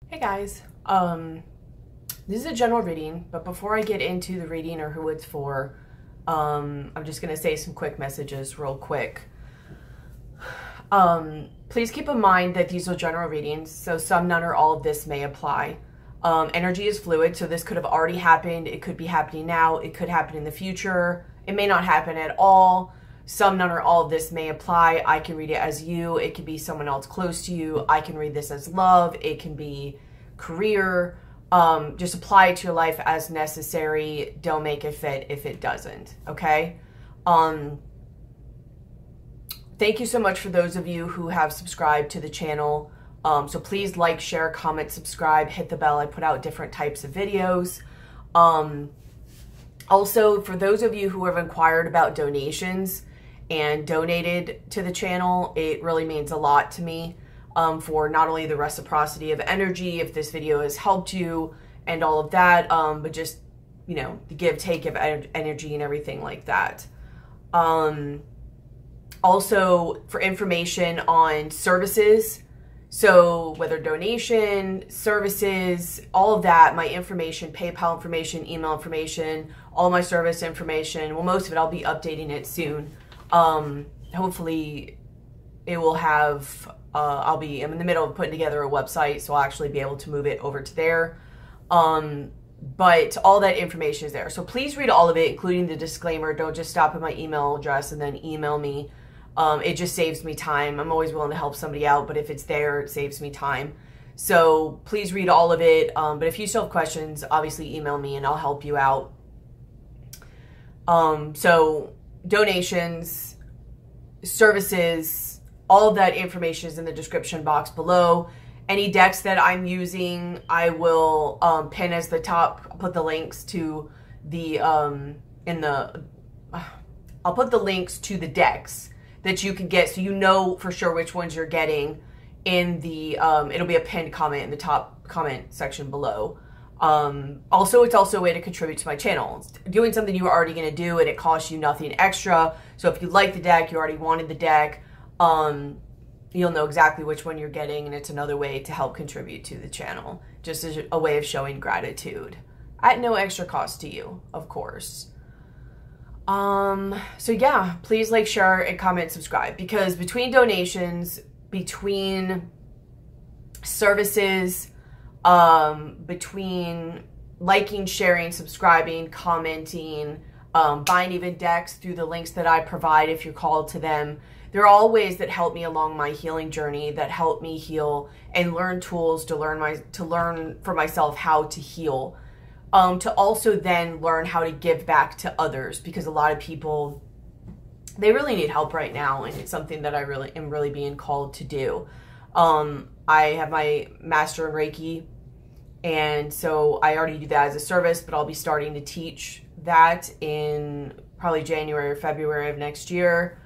Hey guys, this is a general reading, but before I get into the reading or who it's for, I'm just going to say some quick messages real quick. Please keep in mind that these are general readings, so some, none, or all of this may apply. Energy is fluid, so this could have already happened, it could be happening now, it could happen in the future, it may not happen at all. Some, none, or all of this may apply. I can read it as you. It could be someone else close to you. I can read this as love. It can be career. Just apply it to your life as necessary. Don't make it fit if it doesn't. Okay? Thank you so much for those of you who have subscribed to the channel. So please like, share, comment, subscribe, hit the bell. I put out different types of videos. Also, for those of you who have inquired about donations and donated to the channel, it really means a lot to me for not only the reciprocity of energy, if this video has helped you and all of that, but just, you know, the give take of energy and everything like that. Also, for information on services, so whether donation, services, all of that, my information, PayPal information, email information, all my service information, well, most of it, I'll be updating it soon. Hopefully it will have, I'm in the middle of putting together a website, so I'll actually be able to move it over to there. But all that information is there. So please read all of it, including the disclaimer. Don't just stop at my email address and then email me. It just saves me time. I'm always willing to help somebody out, but if it's there, it saves me time. So please read all of it. But if you still have questions, obviously email me and I'll help you out. So donations, services, all of that information is in the description box below. Any decks that I'm using, I will pin as the top. I'll put the links to the I'll put the links to the decks that you can get, so you know for sure which ones you're getting in the it'll be a pinned comment in the top comment section below. Also, it's also a way to contribute to my channel. It's doing something you were already going to do and it costs you nothing extra. So if you like the deck, you already wanted the deck, you'll know exactly which one you're getting, and it's another way to help contribute to the channel, just as a way of showing gratitude at no extra cost to you, of course. So yeah, please like, share, and comment, subscribe, because between donations, between services, between liking, sharing, subscribing, commenting, buying even decks through the links that I provide if you're called to them, they're all ways that help me along my healing journey, that help me heal and learn tools to learn for myself how to heal. To also then learn how to give back to others, because a lot of people, they really need help right now, and it's something that I really am being called to do. I have my master in Reiki, and so I already do that as a service, but I'll be starting to teach that in probably January or February of next year.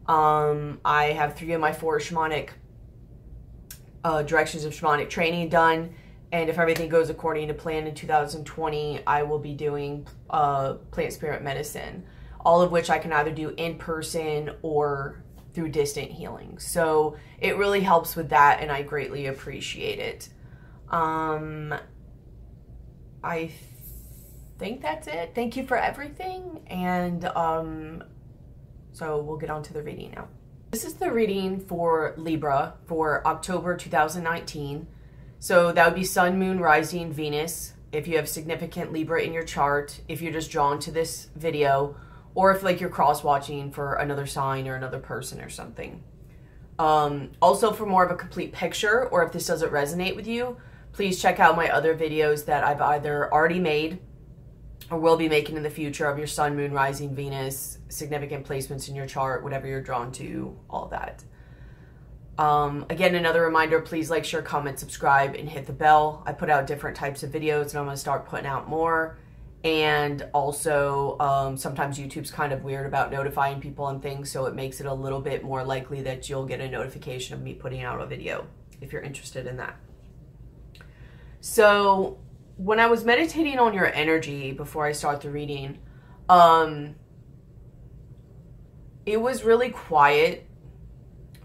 I have 3 of my 4 shamanic directions of shamanic training done. And if everything goes according to plan in 2020, I will be doing plant spirit medicine, all of which I can either do in person or through distant healing. So it really helps with that, and I greatly appreciate it. I think that's it. Thank you for everything. And so we'll get on to the reading now. This is the reading for Libra for October 2019. So that would be Sun, Moon, Rising, Venus, if you have significant Libra in your chart, if you're just drawn to this video, or if like you're cross-watching for another sign or another person or something. Also, for more of a complete picture, or if this doesn't resonate with you, please check out my other videos that I've either already made or will be making in the future of your Sun, Moon, Rising, Venus, significant placements in your chart, whatever you're drawn to, all of that. Again, another reminder, please like, share, comment, subscribe, and hit the bell. I put out different types of videos, and I'm going to start putting out more. And also, sometimes YouTube's kind of weird about notifying people and things, so it makes it a little bit more likely that you'll get a notification of me putting out a video, if you're interested in that. So, when I was meditating on your energy before I start the reading, it was really quiet.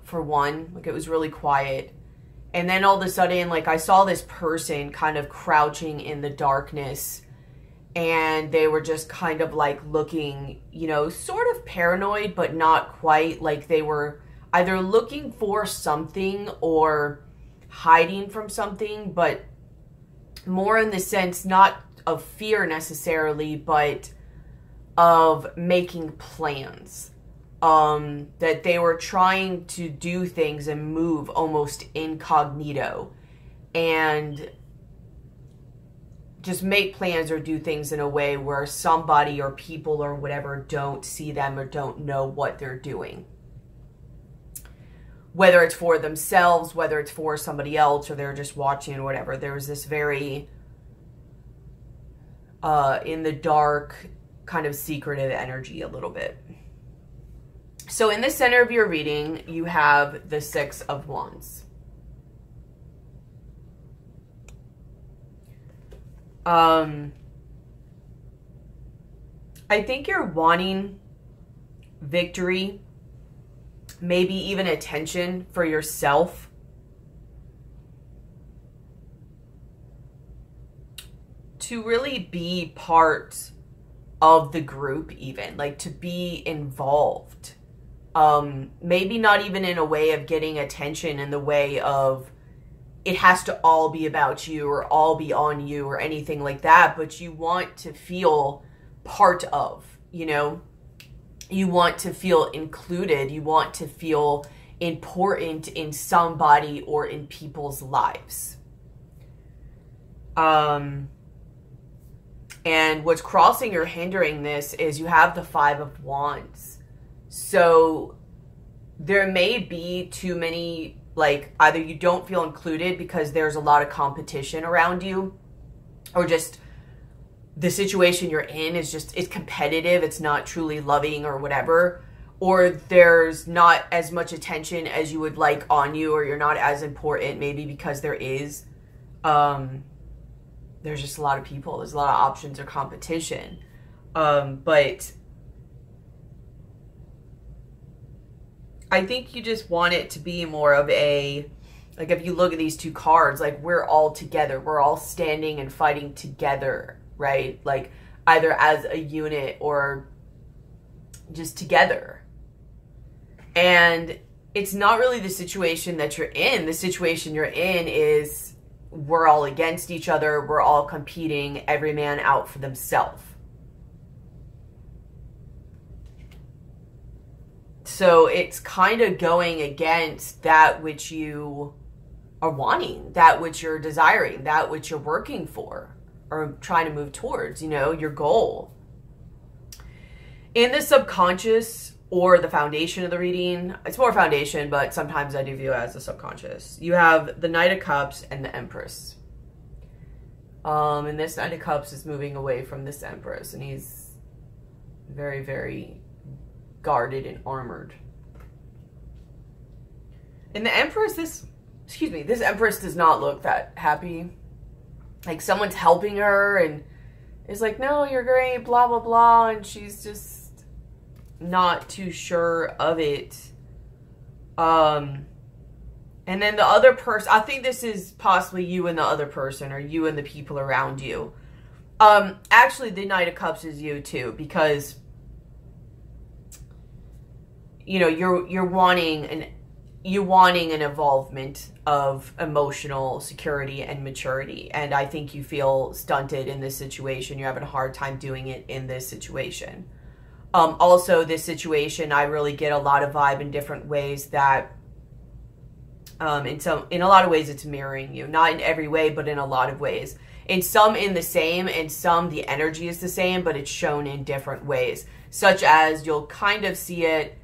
For one, like, it was really quiet, And then all of a sudden, like, I saw this person kind of crouching in the darkness, and they were just kind of like looking, you know, sort of paranoid, but not quite. Like they were either looking for something or hiding from something, but more in the sense not of fear necessarily, but of making plans. That they were trying to do things and move almost incognito and just make plans or do things in a way where somebody or people or whatever don't see them or don't know what they're doing. Whether it's for themselves, whether it's for somebody else, or they're just watching or whatever. There was this very in the dark, kind of secretive energy a little bit. So in the center of your reading, you have the Six of Wands. I think you're wanting victory, maybe even attention for yourself. To really be part of the group even, like to be involved. Maybe not even in a way of getting attention in the way of it has to all be about you or all be on you or anything like that, but you want to feel part of, you know? You want to feel included. You want to feel important in somebody or in people's lives. And what's crossing or hindering this is you have the Five of Wands. So there may be too many, like either you don't feel included because there's a lot of competition around you, or just the situation you're in is just, it's competitive. It's not truly loving or whatever, or there's not as much attention as you would like on you, or you're not as important maybe because there is, there's just a lot of people, there's a lot of options or competition. But I think you just want it to be more of a, like if you look at these two cards, like we're all together, we're all standing and fighting together, right? Like either as a unit or just together. And it's not really the situation that you're in. The situation you're in is we're all against each other. We're all competing, every man out for themselves. So it's kind of going against that which you are wanting, that which you're desiring, that which you're working for or trying to move towards, you know, your goal. In the subconscious or the foundation of the reading, it's more foundation, but sometimes I do view it as the subconscious. You have the Knight of Cups and the Empress. And this Knight of Cups is moving away from this Empress, and he's very, very guarded and armored. And the Empress, this Empress does not look that happy. Like someone's helping her and is like, no, you're great, blah, blah, blah. And she's just not too sure of it. And then the other person, I think this is possibly you and the other person, or you and the people around you. Actually, the Knight of Cups is you too, because you know, you're wanting an involvement of emotional security and maturity. And I think you feel stunted in this situation. You're having a hard time doing it in this situation. Also, this situation, I really get a lot of vibe in different ways that, in a lot of ways it's mirroring you. Not in every way, but in a lot of ways. In some in the same, and some the energy is the same, but it's shown in different ways. Such as you'll kind of see it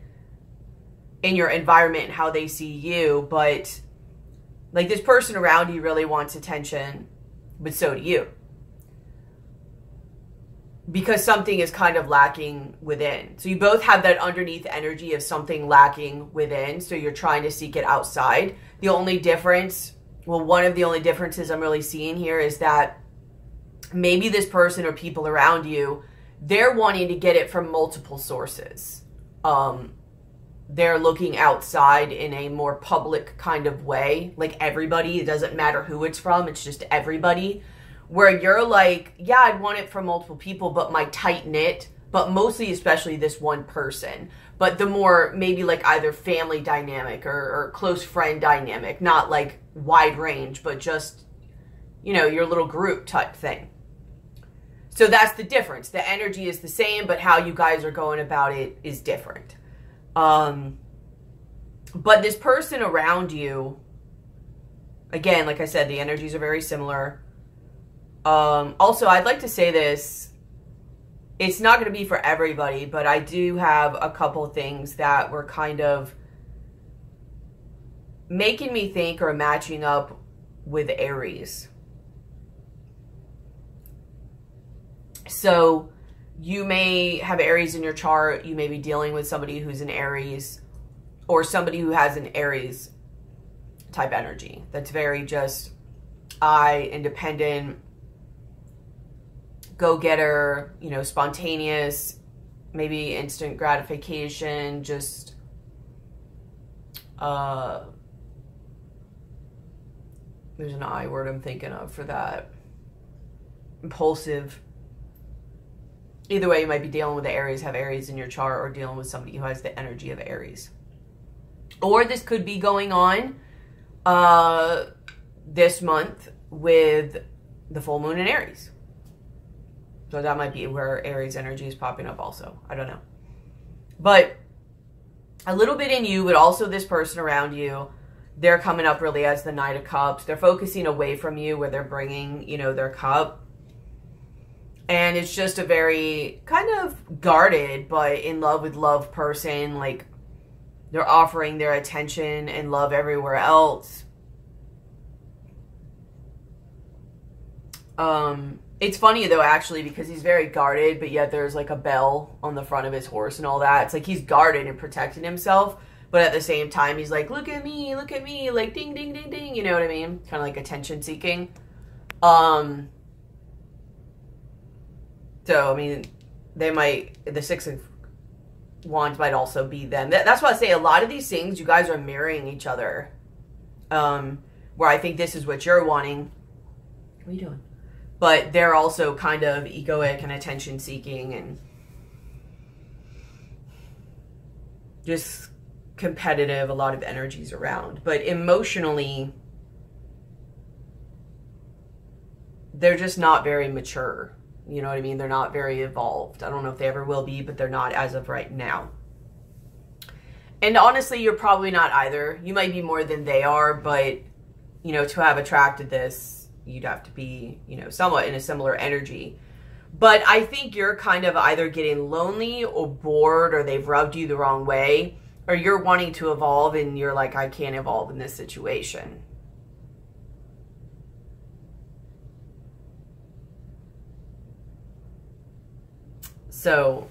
in your environment and how they see you, but like this person around you really wants attention, but so do you. Because something is kind of lacking within. So you both have that underneath energy of something lacking within, so you're trying to seek it outside. The only difference, well, one of the only differences I'm really seeing here is that maybe this person or people around you, they're wanting to get it from multiple sources. they're looking outside in a more public kind of way. Like everybody, it doesn't matter who it's from, it's just everybody. Where you're like, yeah, I'd want it from multiple people, but my tight knit, but mostly especially this one person. But the more maybe like either family dynamic or close friend dynamic, not like wide range, but just, you know, your little group type thing. So that's the difference. The energy is the same, but how you guys are going about it is different. But this person around you, again, like I said, the energies are very similar. Also, I'd like to say this. It's not going to be for everybody, but I do have a couple things that were kind of making me think or matching up with Aries. So you may have Aries in your chart. You may be dealing with somebody who's an Aries or somebody who has an Aries type energy. That's very just independent, go-getter, you know, spontaneous, maybe instant gratification, just there's an I word I'm thinking of for that. Impulsive. Either way, you might be dealing with the Aries, have Aries in your chart, or dealing with somebody who has the energy of Aries. Or this could be going on this month with the full moon in Aries. So that might be where Aries energy is popping up also. I don't know. But a little bit in you, but also this person around you, they're coming up really as the Knight of Cups. They're focusing away from you where they're bringing, you know, their cup. And it's just a very kind of guarded, but in love with love person. Like they're offering their attention and love everywhere else. It's funny though, actually, because he's very guarded, but yet there's like a bell on the front of his horse and all that. It's like he's guarded and protecting himself, but at the same time, he's like, look at me, like ding, ding, ding, ding. You know what I mean? Kind of like attention seeking. So, I mean, they might, the Six of Wands might also be them. That's why I say a lot of these things, you guys are mirroring each other. Where I think this is what you're wanting. What are you doing? But they're also kind of egoic and attention seeking and just competitive, a lot of energies around. But emotionally, they're just not very mature. You know what I mean? They're not very evolved. I don't know if they ever will be, but they're not as of right now. And honestly, you're probably not either. You might be more than they are, but, you know, to have attracted this, you'd have to be, you know, somewhat in a similar energy. But I think you're kind of either getting lonely or bored, or they've rubbed you the wrong way, or you're wanting to evolve and you're like, I can't evolve in this situation. So,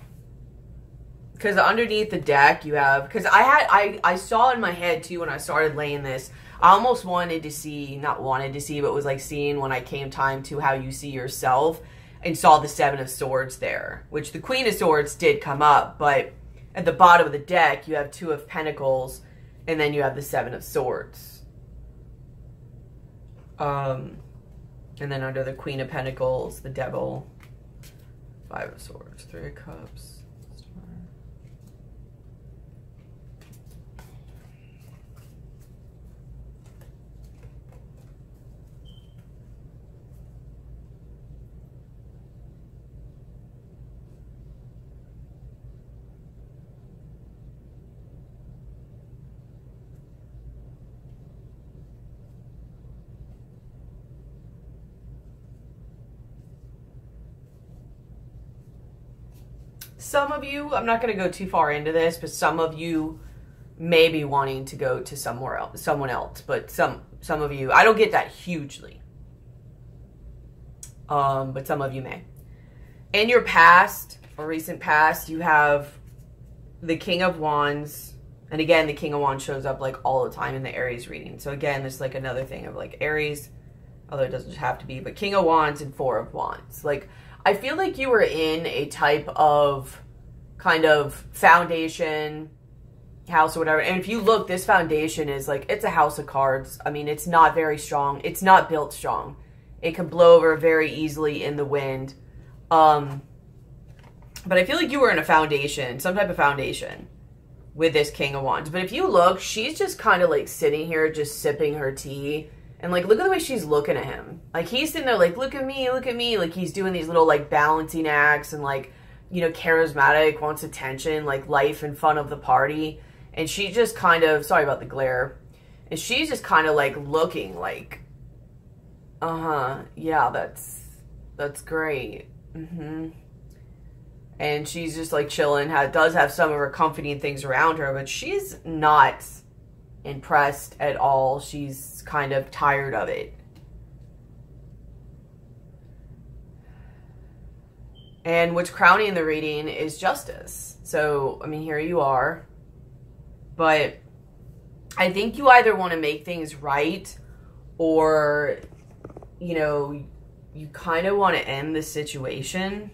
because underneath the deck you have, because I saw in my head too when I started laying this, I almost wanted to see, not wanted to see, but was like seeing when I came time to how you see yourself, and saw the Seven of Swords there, which the Queen of Swords did come up, but at the bottom of the deck you have Two of Pentacles, and then you have the Seven of Swords. And then under the Queen of Pentacles, the Devil, Five of Swords, Three of Cups. Some of you, I'm not going to go too far into this, but some of you may be wanting to go to someone else, but some of you, I don't get that hugely. But some of you may. In your past or recent past, you have the King of Wands, and again, the King of Wands shows up like all the time in the Aries reading. So again, there's like another thing of like Aries, although it doesn't have to be, but King of Wands and Four of Wands. Like, I feel like you were in a type of kind of foundation, house or whatever. And if you look, this foundation is like, it's a house of cards. I mean, it's not very strong. It's not built strong. It can blow over very easily in the wind. But I feel like you were in a foundation, some type of foundation with this King of Wands. But if you look, she's just kind of like sitting here, just sipping her tea. And like, look at the way she's looking at him. Like, he's sitting there like, look at me, look at me. Like, he's doing these little like balancing acts and like, you know, charismatic, wants attention, like life and fun of the party. And she just kind of, sorry about the glare. And she's just kind of like looking like, yeah, that's great. And she's just like chilling, does have some of her comforting things around her, but she's not impressed at all. She's kind of tired of it. And what's crowning the reading is Justice. So, I mean, here you are. But I think you either want to make things right, or, you know, you kind of want to end the situation.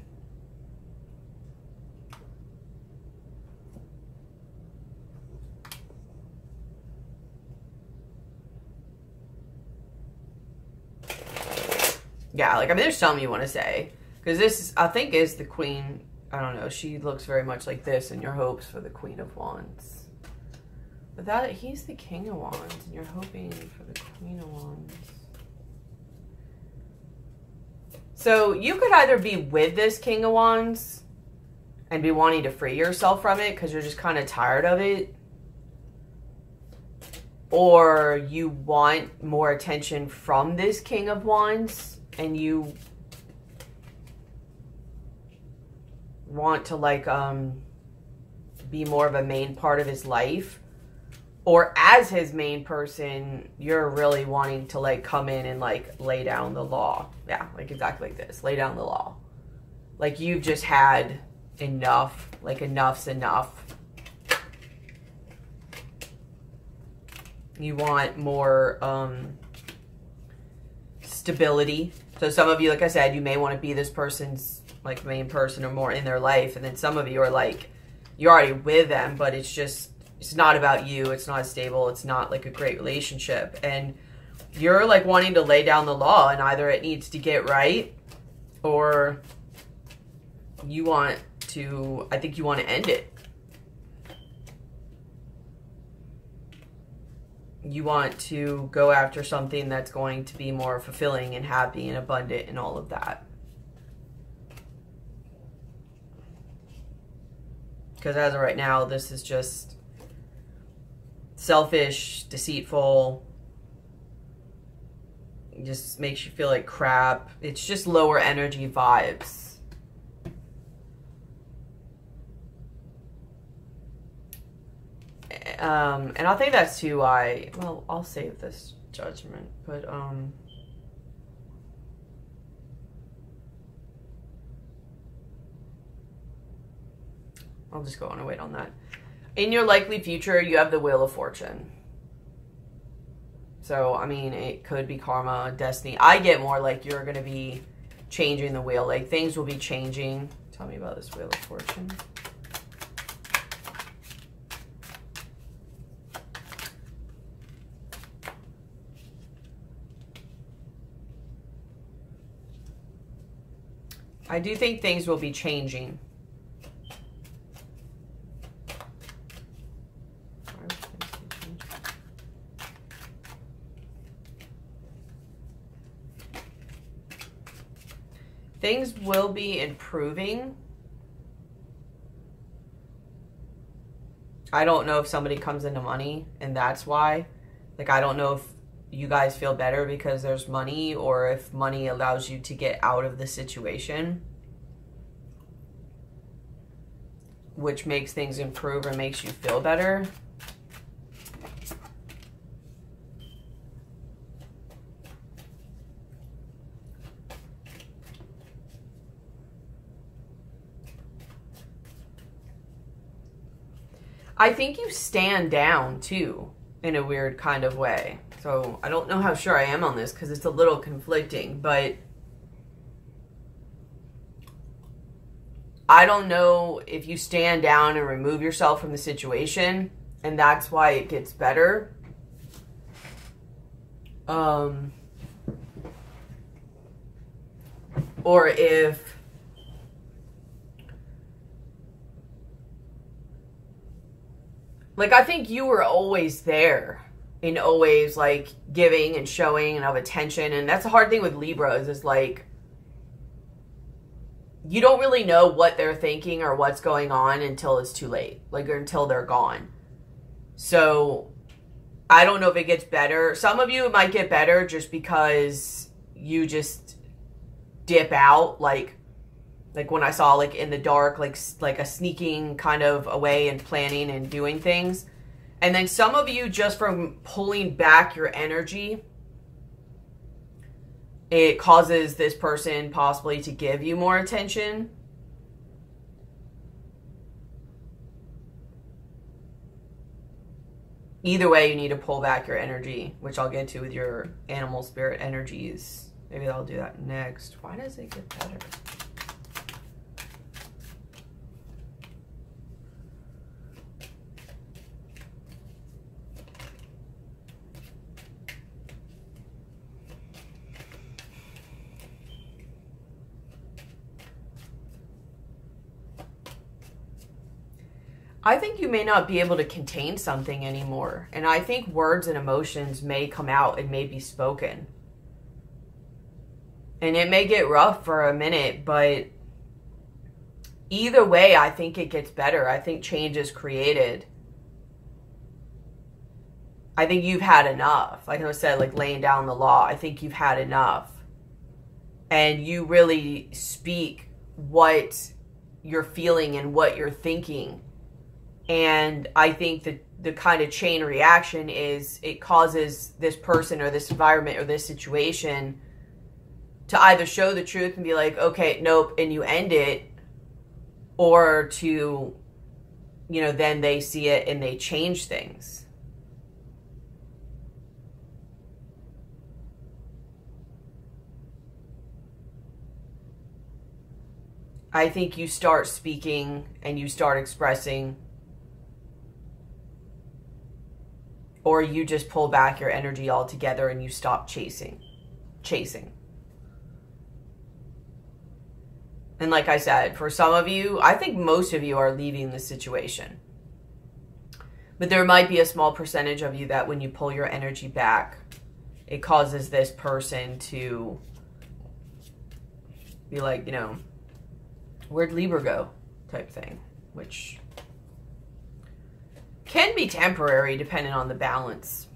Yeah, like, I mean, there's something you want to say. Because this, I think, is the Queen. I don't know. She looks very much like this in your hopes for the Queen of Wands. But he's the King of Wands, and you're hoping for the Queen of Wands. So you could either be with this King of Wands and be wanting to free yourself from it because you're just kind of tired of it. Or you want more attention from this King of Wands and you want to like be more of a main part of his life. Or as his main person, you're really wanting to like come in and like lay down the law. Yeah, like exactly like this. Lay down the law. Like you've just had enough. Like enough's enough. You want more stability. So some of you, like I said, you may want to be this person's like main person or more in their life. And then some of you are like, you're already with them, but it's just, it's not about you. It's not stable. It's not like a great relationship. And you're like wanting to lay down the law, and either it needs to get right or you want to, I think you want to end it. You want to go after something that's going to be more fulfilling and happy and abundant and all of that. Because as of right now, this is just selfish, deceitful, it just makes you feel like crap. It's just lower energy vibes. And I think that's too why, well, I'll save this judgment, but I'll just go on and wait on that. In your likely future, you have the Wheel of Fortune. So, I mean, it could be karma, destiny. I get more like you're going to be changing the wheel. Like, things will be changing. Tell me about this Wheel of Fortune. I do think things will be changing. Things will be improving. I don't know if somebody comes into money and that's why. Like, I don't know if you guys feel better because there's money, or if money allows you to get out of the situation, which makes things improve or makes you feel better. I think you stand down too in a weird kind of way. So I don't know how sure I am on this because it's a little conflicting, but I don't know if you stand down and remove yourself from the situation. and that's why it gets better. Or if like, I think you were always there and always like giving and showing and of attention. And that's the hard thing with Libras is like, you don't really know what they're thinking or what's going on until it's too late, like, or until they're gone. So I don't know if it gets better. Some of you, it might get better just because you just dip out, like when I saw like in the dark, like a sneaking kind of away and planning and doing things. And then some of you, just from pulling back your energy, it causes this person possibly to give you more attention. Either way, you need to pull back your energy, which I'll get to with your animal spirit energies. Maybe I'll do that next. Why does it get better? I think you may not be able to contain something anymore. And I think words and emotions may come out and may be spoken. And it may get rough for a minute, but either way, I think it gets better. I think change is created. I think you've had enough. Like I said, like laying down the law. I think you've had enough. And you really speak what you're feeling and what you're thinking. And I think that the kind of chain reaction is it causes this person or this environment or this situation to either show the truth and be like, okay, nope, and you end it, or to, you know, then they see it and they change things. I think you start speaking and you start expressing, or you just pull back your energy altogether and you stop chasing. And like I said, for some of you, I think most of you are leaving the situation. But there might be a small percentage of you that when you pull your energy back, it causes this person to be like, you know, where'd Libra go? Type thing, which can be temporary depending on the balance.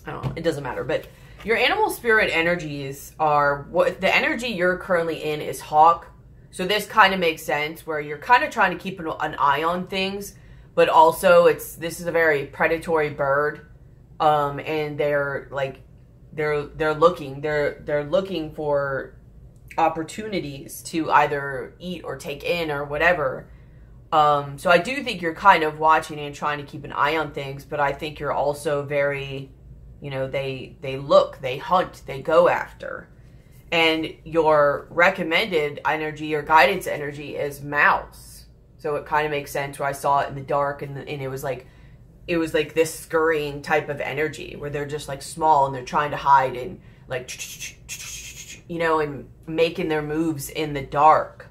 I don't know, it doesn't matter. But your animal spirit energies are, what the energy you're currently in is hawk. So this kind of makes sense where you're kind of trying to keep an eye on things, but also this is a very predatory bird. And they're like, they're looking for opportunities to either eat or take in or whatever. So I do think you're kind of watching and trying to keep an eye on things, but I think you're also very, you know, they look, they hunt, they go after. And your recommended energy or guidance energy is mouse. So it kind of makes sense where I saw it in the dark and it was like this scurrying type of energy where they're just like small and they're trying to hide and like, you know, and making their moves in the dark.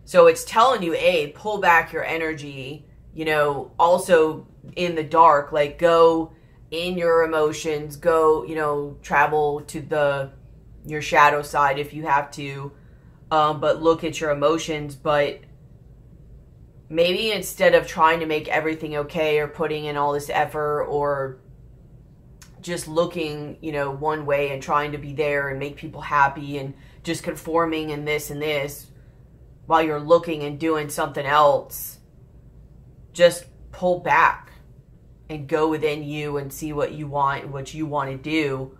So it's telling you, A, pull back your energy, you know, also in the dark, like go in your emotions, go, you know, travel to your shadow side if you have to, but look at your emotions. But maybe instead of trying to make everything okay or putting in all this effort or just looking, you know, one way and trying to be there and make people happy and just conforming and this, while you're looking and doing something else, just pull back and go within you and see what you want and what you want to do.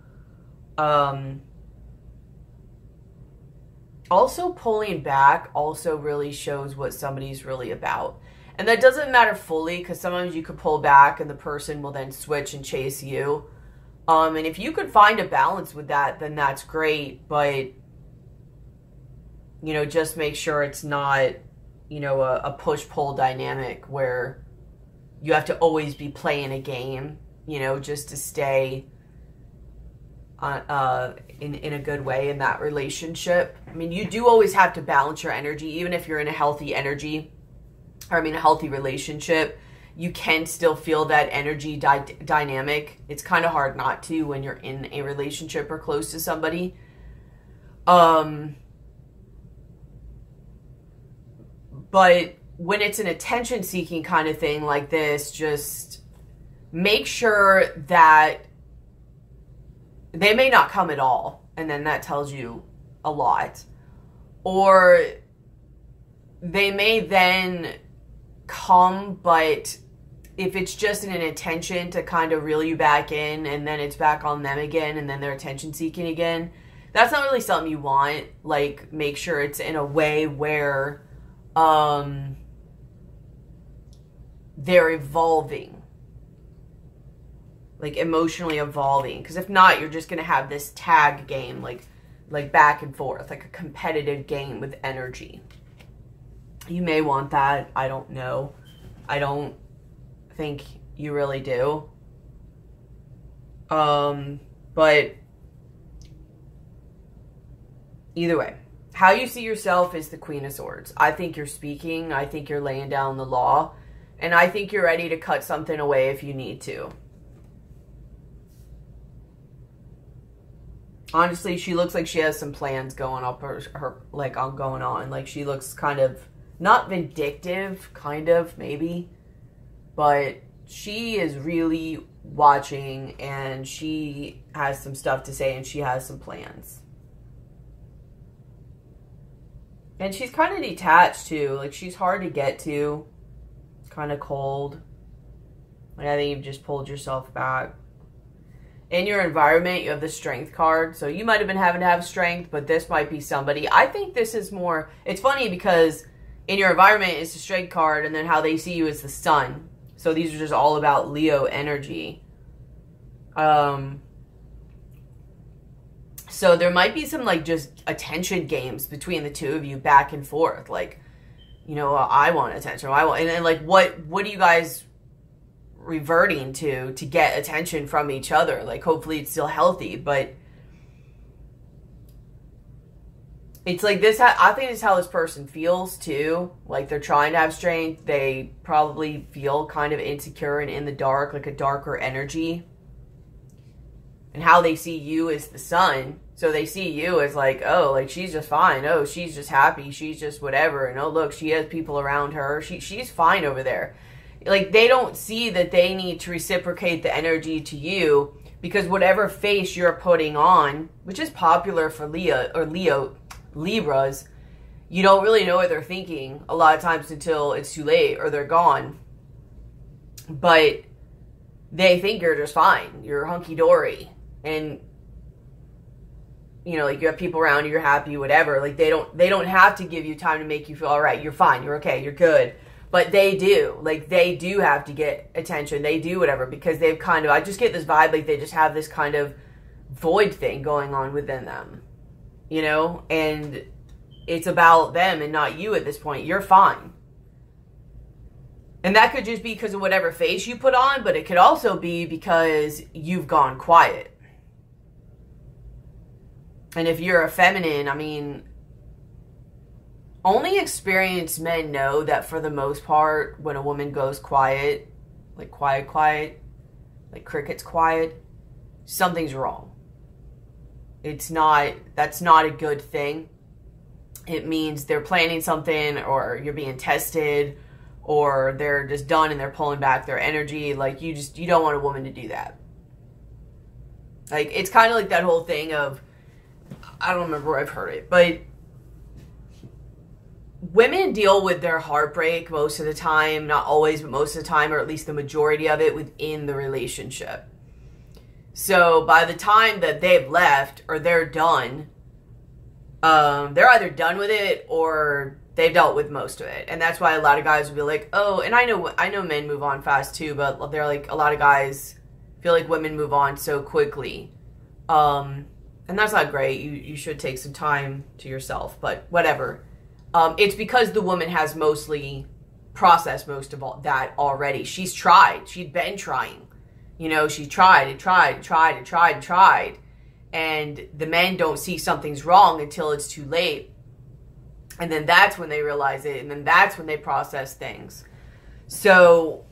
Also, pulling back also really shows what somebody's really about. And that doesn't matter fully, because sometimes you could pull back and the person will then switch and chase you. And if you could find a balance with that, then that's great. But, you know, just make sure it's not, you know, a push-pull dynamic where you have to always be playing a game, you know, just to stay in a good way in that relationship. I mean, you do always have to balance your energy, even if you're in a healthy energy, or I mean, a healthy relationship. You can still feel that energy dynamic. It's kind of hard not to when you're in a relationship or close to somebody. But when it's an attention-seeking kind of thing like this, just make sure that they may not come at all, and then that tells you a lot. Or they may then come, but if it's just an intention to kind of reel you back in, and then it's back on them again, and then they're attention-seeking again, that's not really something you want. Like, make sure it's in a way where they're evolving, like emotionally evolving. Because if not, you're just gonna have this tag game, like back and forth, like a competitive game with energy. You may want that. I don't know. I don't think you really do. But either way, how you see yourself is the Queen of Swords. I think you're speaking. I think you're laying down the law. And I think you're ready to cut something away if you need to. Honestly, she looks like she has some plans going up her like going on. Like, she looks kind of not vindictive, kind of, maybe. But she is really watching, and she has some stuff to say, and she has some plans. And she's kind of detached, too. Like, she's hard to get to. Kind of cold. Like, I think you've just pulled yourself back. In your environment, you have the Strength card. So you might have been having to have strength, but this might be somebody. I think this is more... It's funny because in your environment, it's the Strength card, and then how they see you is the Sun. So these are just all about Leo energy. So there might be some, like, just attention games between the two of you back and forth. Like, you know, I want attention. I want, and then, like, what are you guys reverting to get attention from each other? Like, hopefully it's still healthy, but it's like this. I think this is how this person feels too. Like, they're trying to have strength. They probably feel kind of insecure and in the dark, like a darker energy. And how they see you is the Sun. So they see you as like, oh, like, she's just fine. Oh, she's just happy. She's just whatever. And oh, look, she has people around her. She's fine over there. Like, they don't see that they need to reciprocate the energy to you, because whatever face you're putting on, which is popular for Libras, you don't really know what they're thinking a lot of times until it's too late or they're gone. But they think you're just fine. You're hunky-dory. And, you know, like, you have people around you, you're happy, whatever. Like, they don't have to give you time to make you feel all right. You're fine. You're okay. You're good. But they do. Like, they do have to get attention. They do whatever, because they've kind of... I just get this vibe like they just have this kind of void thing going on within them. You know? And it's about them and not you at this point. You're fine. And that could just be because of whatever face you put on, but it could also be because you've gone quiet. And if you're a feminine, I mean, only experienced men know that for the most part, when a woman goes quiet, like quiet, like crickets quiet, something's wrong. That's not a good thing. It means they're planning something, or you're being tested, or they're just done and they're pulling back their energy. Like, you don't want a woman to do that. Like, it's kind of like that whole thing of, I don't remember where I've heard it, but women deal with their heartbreak most of the time, not always, but most of the time, or at least the majority of it, within the relationship. So by the time that they've left or they're done, they're either done with it or they've dealt with most of it. And that's why a lot of guys will be like, oh, and I know men move on fast too, but they're like, a lot of guys feel like women move on so quickly. And that's not great. You should take some time to yourself, but whatever. It's because the woman has mostly processed most of all that already. She's tried. She'd been trying. You know, she tried and tried and tried and tried and tried. And the men don't see something's wrong until it's too late. And then that's when they realize it. And then that's when they process things. So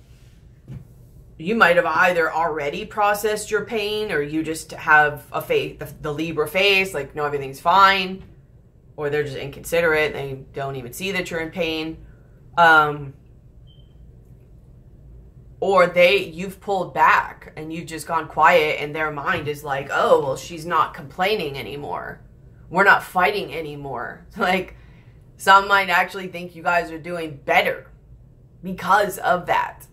you might have either already processed your pain, or you just have a face, the Libra face, like, no, everything's fine. Or they're just inconsiderate. They don't even see that you're in pain. Or you've pulled back and you've just gone quiet, and their mind is like, oh, well, she's not complaining anymore. We're not fighting anymore. Like, some might actually think you guys are doing better because of that.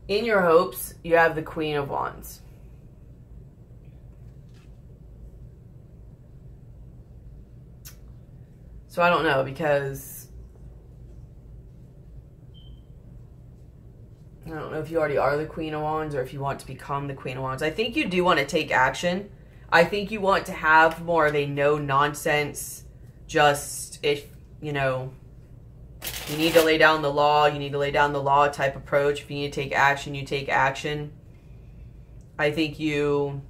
In your hopes, you have the Queen of Wands. So I don't know, because I don't know if you already are the Queen of Wands or if you want to become the Queen of Wands. I think you do want to take action. I think you want to have more of a no-nonsense, just, if, you know, you need to lay down the law, you need to lay down the law type approach. If you need to take action, you take action. I think you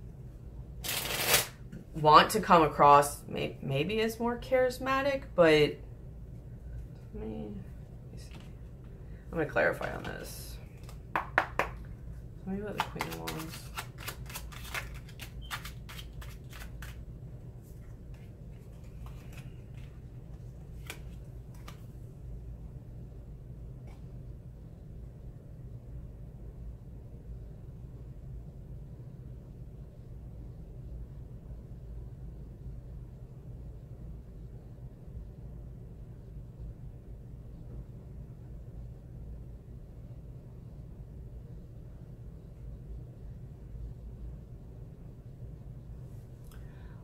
want to come across maybe as more charismatic, but I'm going to clarify on this. Tell me about the Queen of Wands.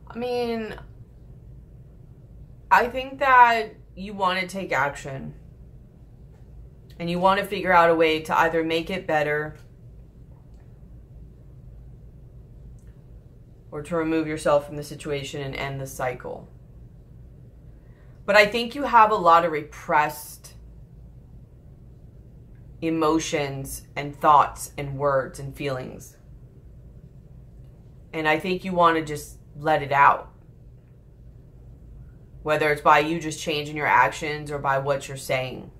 I mean, I think that you want to take action. And you want to figure out a way to either make it better or to remove yourself from the situation and end the cycle. But I think you have a lot of repressed emotions and thoughts and words and feelings. And I think you want to just let it out. Whether it's by you just changing your actions or by what you're saying.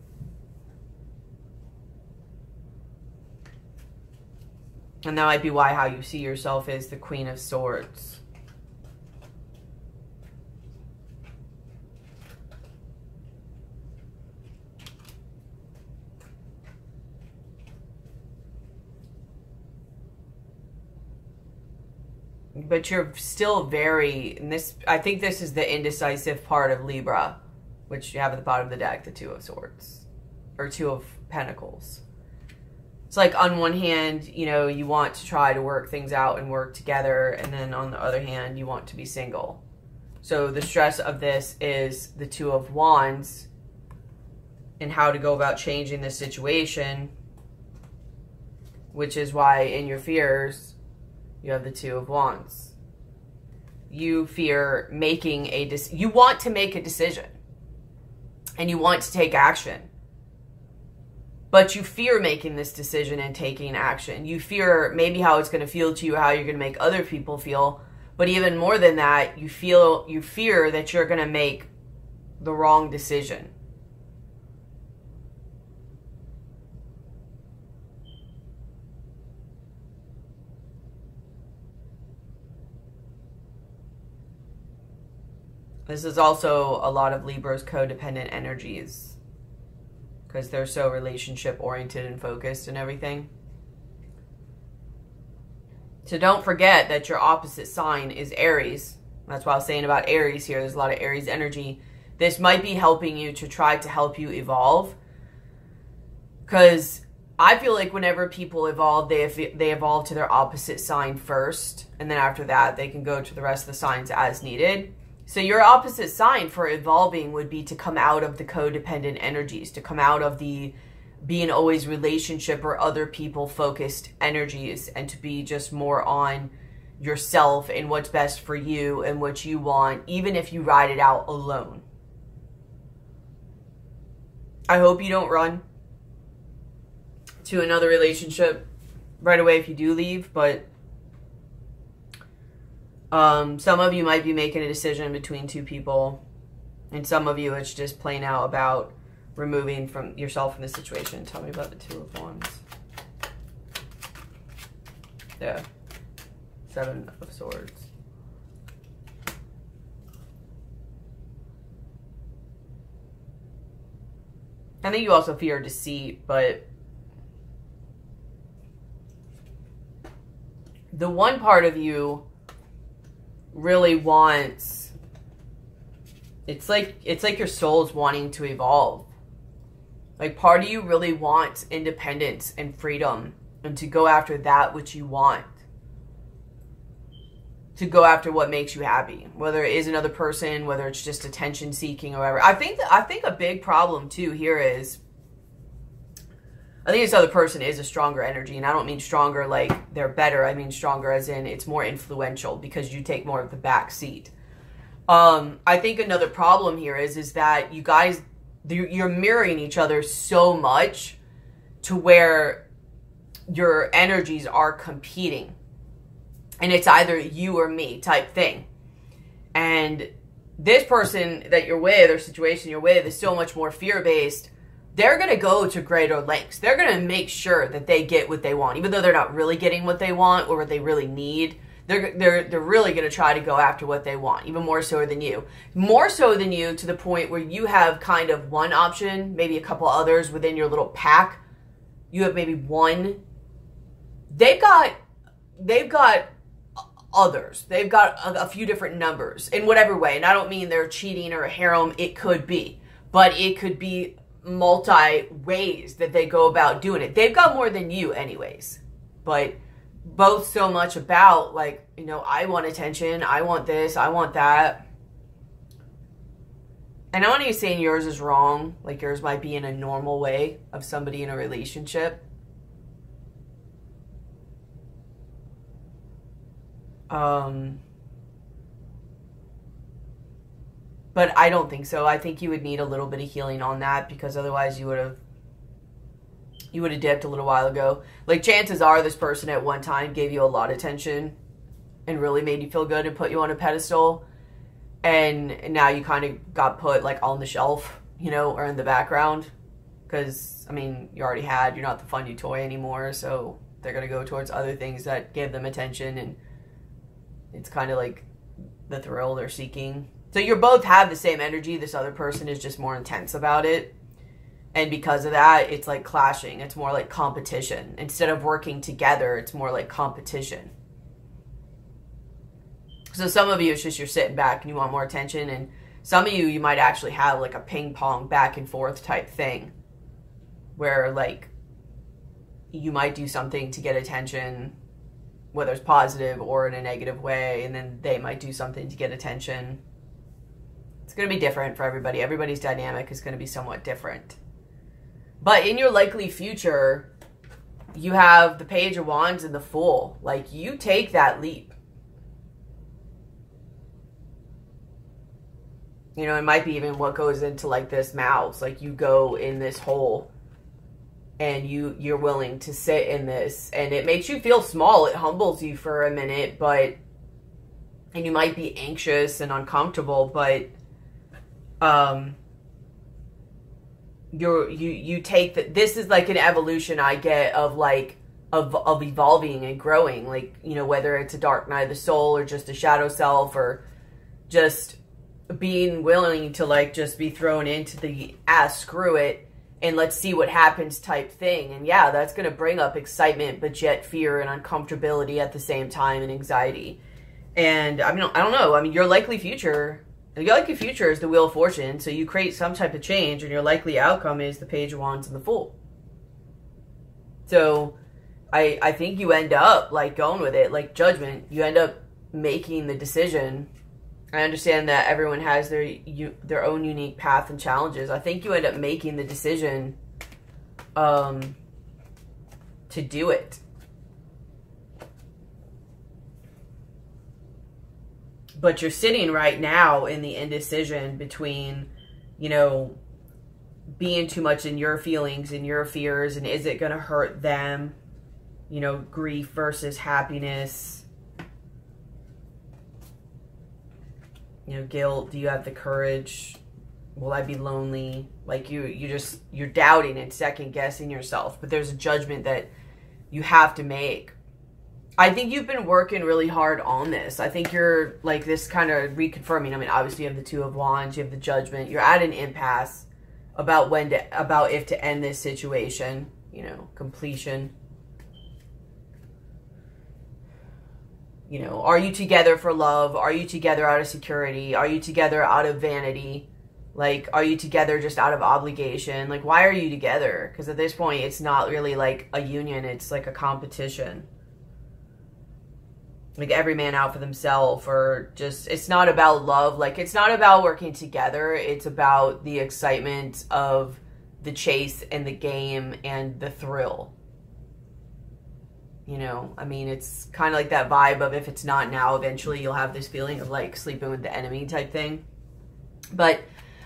And that might be why how you see yourself is the Queen of Swords. But you're still very, and this, I think this is the indecisive part of Libra, which you have at the bottom of the deck, the Two of Swords, or Two of Pentacles. It's like, on one hand, you know, you want to try to work things out and work together, and then on the other hand, you want to be single. So the stress of this is the Two of Wands and how to go about changing this situation, which is why in your fears, you have the Two of Wands. You fear making a decision. You want to make a decision. And you want to take action. But you fear making this decision and taking action. You fear maybe how it's going to feel to you, how you're going to make other people feel. But even more than that, you fear that you're going to make the wrong decision. This is also a lot of Libra's codependent energies, because they're so relationship oriented and focused and everything. So don't forget that your opposite sign is Aries. That's why I was saying about Aries here. There's a lot of Aries energy. This might be helping you to try to help you evolve. Because I feel like whenever people evolve, they evolve to their opposite sign first. And then after that, they can go to the rest of the signs as needed. So your opposite sign for evolving would be to come out of the codependent energies, to come out of the being always relationship or other people focused energies, and to be just more on yourself and what's best for you and what you want, even if you ride it out alone. I hope you don't run to another relationship right away if you do leave, but some of you might be making a decision between two people, and some of you it's just plain out about removing from yourself from the situation. Tell me about the Two of Wands. Yeah. Seven of Swords. I think you also fear deceit, but the one part of you really wants, it's like your soul's wanting to evolve. Like, part of you really wants independence and freedom and to go after that which you want. To go after what makes you happy, whether it is another person, whether it's just attention seeking or whatever. I think a big problem too here is, I think this other person is a stronger energy, and I don't mean stronger like they're better. I mean stronger as in it's more influential because you take more of the back seat. I think another problem here is that you guys, you're mirroring each other so much to where your energies are competing. And it's either you or me type thing. And this person that you're with, or situation you're with, is so much more fear-based. They're going to go to greater lengths. They're going to make sure that they get what they want. Even though they're not really getting what they want or what they really need, they're really going to try to go after what they want. Even more so than you. More so than you, to the point where you have kind of one option, maybe a couple others within your little pack. You have maybe one. They've got others. They've got a few different numbers in whatever way. And I don't mean they're cheating or a harem. It could be. But it could be multi ways that they go about doing it. They've got more than you anyways. But both so much about, like, you know, I want attention. I want this. I want that. And I'm not even saying yours is wrong. Like, yours might be in a normal way of somebody in a relationship. But I don't think so. I think you would need a little bit of healing on that, because otherwise you would have dipped a little while ago. Like, chances are this person at one time gave you a lot of attention and really made you feel good and put you on a pedestal. And now you kind of got put like on the shelf, you know, or in the background. Because, I mean, you're not the fun new toy anymore. So they're going to go towards other things that give them attention, and it's kind of like the thrill they're seeking. So you both have the same energy. This other person is just more intense about it. And because of that, it's like clashing. It's more like competition. Instead of working together, it's more like competition. So some of you, it's just you're sitting back and you want more attention. And some of you, you might actually have like a ping pong back and forth type thing. Where like you might do something to get attention, whether it's positive or in a negative way, and then they might do something to get attention. It's going to be different for everybody. Everybody's dynamic is going to be somewhat different. But in your likely future, you have the Page of Wands and the Fool. Like, you take that leap. You know, it might be even what goes into like this mouse. Like, you go in this hole and you're willing to sit in this, and it makes you feel small. It humbles you for a minute, and you might be anxious and uncomfortable, but you take that. This is like an evolution I get of like of evolving and growing, like, you know, whether it's a dark night of the soul or just a shadow self, or just being willing to like just be thrown into the screw it and let's see what happens type thing. And yeah, that's going to bring up excitement, but yet fear and uncomfortability at the same time, and anxiety. And I mean, I don't know. I mean, your likely future is the Wheel of Fortune. So you create some type of change, and your likely outcome is the Page of Wands and the Fool. So I think you end up like going with it, like Judgment. You end up making the decision. I understand that everyone has their own unique path and challenges. I think you end up making the decision to do it. But you're sitting right now in the indecision between, you know, being too much in your feelings and your fears, and is it going to hurt them? You know, grief versus happiness. You know, guilt. Do you have the courage? Will I be lonely? Like you're doubting and second guessing yourself, but there's a judgment that you have to make. I think you've been working really hard on this. I think you're like this kind of reconfirming. I mean, obviously you have the Two of Wands, you have the Judgment. You're at an impasse about if to end this situation, you know, completion. You know, are you together for love? Are you together out of security? Are you together out of vanity? Like, are you together just out of obligation? Like, why are you together? Because at this point, it's not really like a union. It's like a competition. Like every man out for themselves, or just, it's not about love. Like, it's not about working together. It's about the excitement of the chase and the game and the thrill. You know, I mean, it's kind of like that vibe of if it's not now, eventually you'll have this feeling of like sleeping with the enemy type thing. But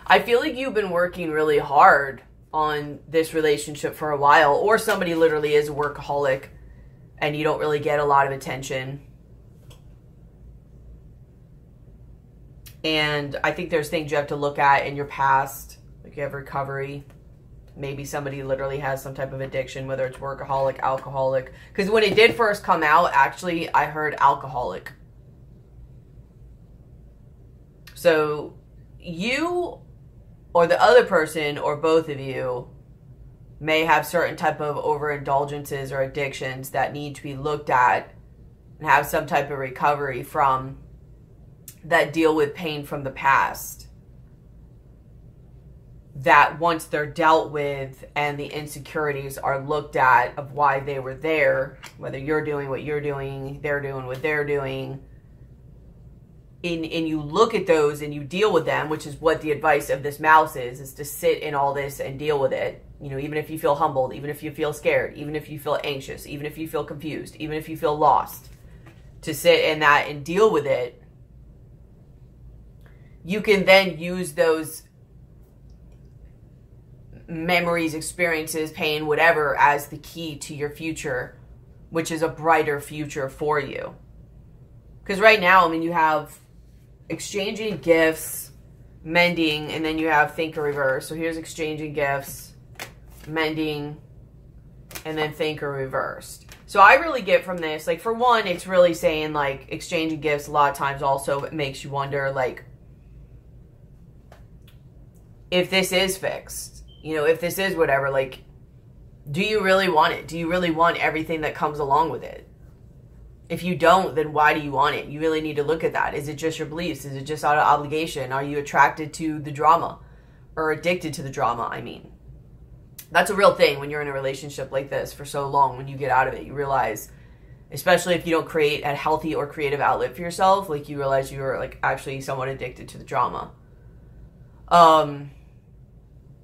I feel like you've been working really hard on this relationship for a while, or somebody literally is a workaholic and you don't really get a lot of attention. And I think there's things you have to look at in your past, like you have recovery. Maybe somebody literally has some type of addiction, whether it's workaholic, alcoholic. Because when it did first come out, actually, I heard alcoholic. So you or the other person or both of you may have certain type of overindulgences or addictions that need to be looked at and have some type of recovery from, that deal with pain from the past. That once they're dealt with and the insecurities are looked at of why they were there, whether you're doing what you're doing, they're doing what they're doing, and you look at those and you deal with them, which is what the advice of this mouse is to sit in all this and deal with it. You know, even if you feel humbled, even if you feel scared, even if you feel anxious, even if you feel confused, even if you feel lost, to sit in that and deal with it. You can then use those memories, experiences, pain, whatever, as the key to your future, which is a brighter future for you. Because right now, I mean, you have exchanging gifts, mending, and then you have think or reverse. So here's exchanging gifts, mending, and then think or reversed. So I really get from this, like, for one, it's really saying, like, exchanging gifts a lot of times also makes you wonder, like, if this is fixed, you know, if this is whatever, like, do you really want it? Do you really want everything that comes along with it? If you don't, then why do you want it? You really need to look at that. Is it just your beliefs? Is it just out of obligation? Are you attracted to the drama or addicted to the drama? I mean, that's a real thing when you're in a relationship like this for so long. When you get out of it, you realize, especially if you don't create a healthy or creative outlet for yourself, like you realize you're like actually somewhat addicted to the drama.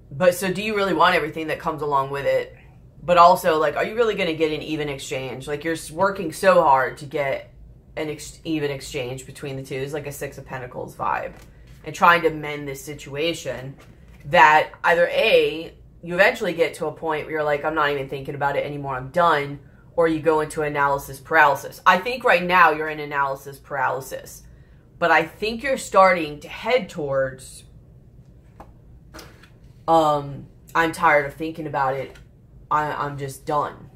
But so do you really want everything that comes along with it? But also, like, are you really going to get an even exchange? Like, you're working so hard to get an even exchange between the two. It's like a Six of Pentacles vibe. And trying to mend this situation that either A, you eventually get to a point where you're like, I'm not even thinking about it anymore, I'm done. Or you go into analysis paralysis. I think right now you're in analysis paralysis. But I think you're starting to head towards... I'm tired of thinking about it. I'm just done.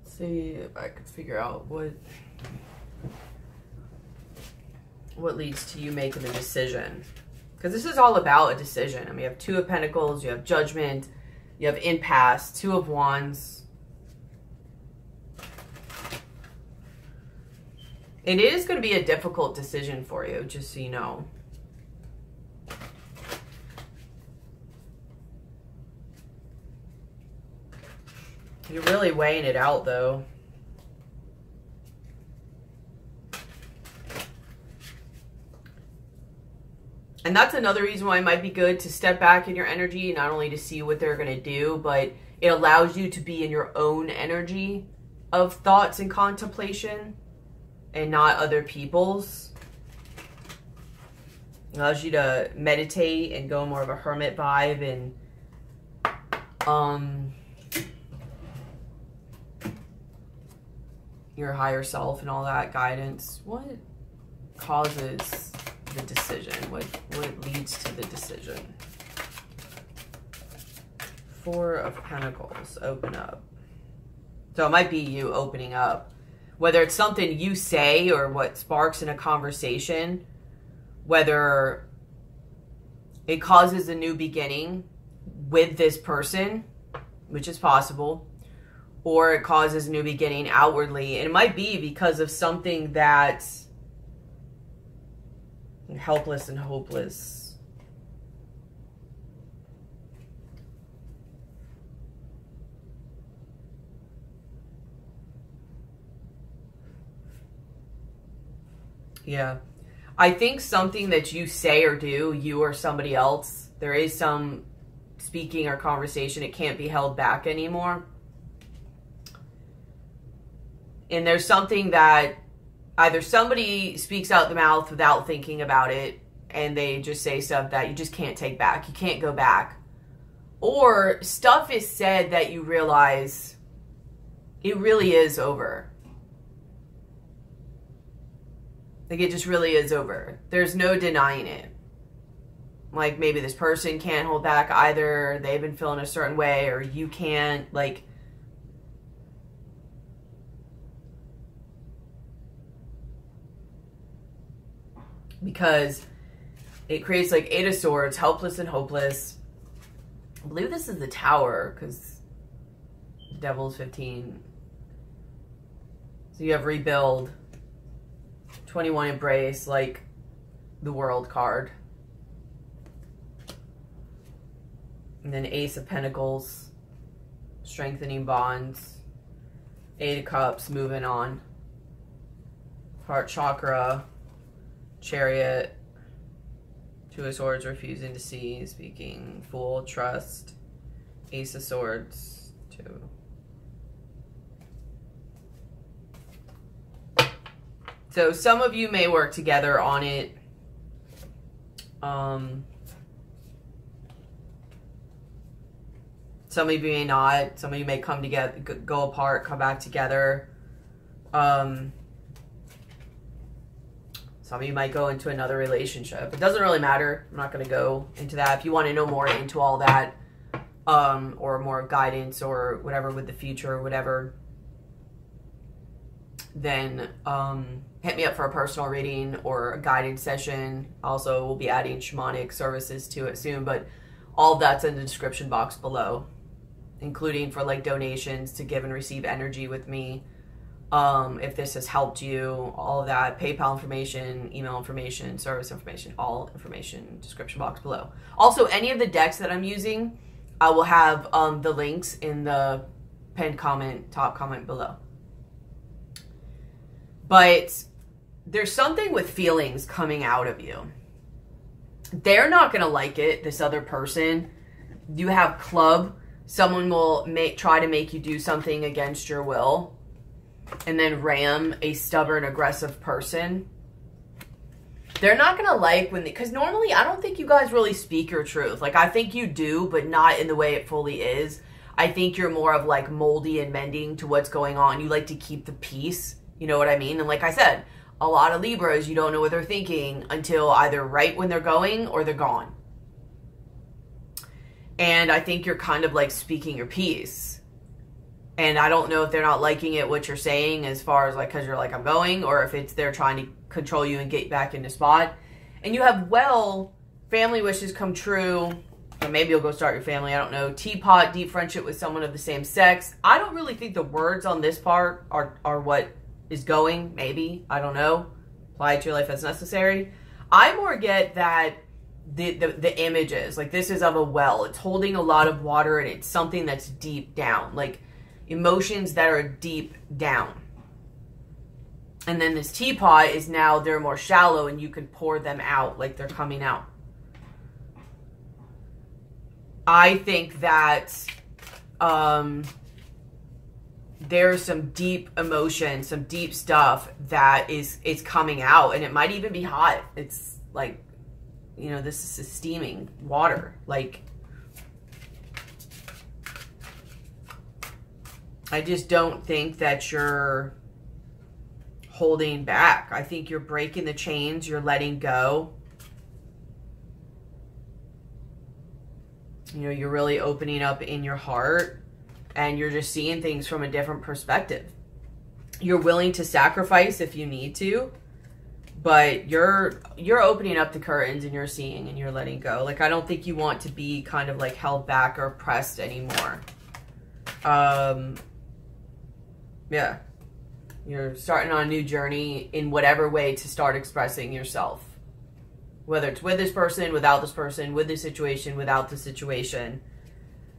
See if I could figure out what leads to you making a decision. Because this is all about a decision. I mean, you have Two of Pentacles, you have Judgment, you have Impasse, Two of Wands. It is going to be a difficult decision for you, just so you know. You're really weighing it out, though. And that's another reason why it might be good to step back in your energy, not only to see what they're going to do, but it allows you to be in your own energy of thoughts and contemplation and not other people's. It allows you to meditate and go more of a hermit vibe and your higher self and all that guidance. What causes the decision? What leads to the decision? Four of Pentacles, open up. So it might be you opening up. Whether it's something you say or what sparks in a conversation, whether it causes a new beginning with this person, which is possible, or it causes a new beginning outwardly. And it might be because of something that's helpless and hopeless. Yeah. I think something that you say or do, you or somebody else, there is some speaking or conversation, it can't be held back anymore. And there's something that either somebody speaks out the mouth without thinking about it, and they just say stuff that you just can't take back. You can't go back. Or stuff is said that you realize it really is over. Like, it just really is over. There's no denying it. Like, maybe this person can't hold back either. They've been feeling a certain way, or you can't. Like, because it creates like Eight of Swords, helpless and hopeless. I believe this is the Tower, because Devil's 15. So you have Rebuild, 21 Embrace, like the World card. And then Ace of Pentacles, strengthening bonds. Eight of Cups, moving on. Heart Chakra, Chariot, Two of Swords, refusing to see, speaking, Fool, trust, Ace of Swords, 2. So some of you may work together on it. Some of you may not. Some of you may come together, go apart, come back together. Some of you might go into another relationship. It doesn't really matter. I'm not going to go into that. If you want to know more into all that, or more guidance or whatever with the future or whatever, then hit me up for a personal reading or a guidance session. Also, we'll be adding shamanic services to it soon, but all of that's in the description box below, including for like donations to give and receive energy with me. If this has helped you, all of that, PayPal information, email information, service information, all information, description box below. Also, any of the decks that I'm using, I will have the links in the pinned comment, top comment below. But there's something with feelings coming out of you. They're not going to like it, this other person. You have Club. Someone will try to make you do something against your will. And then Ram, a stubborn, aggressive person. They're not going to like when because normally I don't think you guys really speak your truth. Like, I think you do, but not in the way it fully is. I think you're more of like moldy and mending to what's going on. You like to keep the peace. You know what I mean? And like I said, a lot of Libras, you don't know what they're thinking until either right when they're going or they're gone. And I think you're kind of like speaking your piece. And I don't know if they're not liking it, what you're saying, as far as like, because you're like, I'm going, or if it's they're trying to control you and get back into spot. And you have, well, family wishes come true. Or maybe you'll go start your family. I don't know. Teapot, deep friendship with someone of the same sex. I don't really think the words on this part are what is going. Maybe. I don't know. Apply it to your life as necessary. I more get that the images. Like, this is of a well. It's holding a lot of water and it's something that's deep down. Like, emotions that are deep down. And then this teapot is now, they're more shallow and you can pour them out like they're coming out. I think that there's some deep emotion, some deep stuff that it's coming out, and it might even be hot. It's like, you know, this is steaming water. Like, I just don't think that you're holding back. I think you're breaking the chains, you're letting go. You know, you're really opening up in your heart, and you're just seeing things from a different perspective. You're willing to sacrifice if you need to, but you're opening up the curtains and you're seeing and you're letting go. Like, I don't think you want to be kind of like held back or pressed anymore. Yeah. You're starting on a new journey in whatever way to start expressing yourself. Whether it's with this person, without this person, with this situation, without the situation.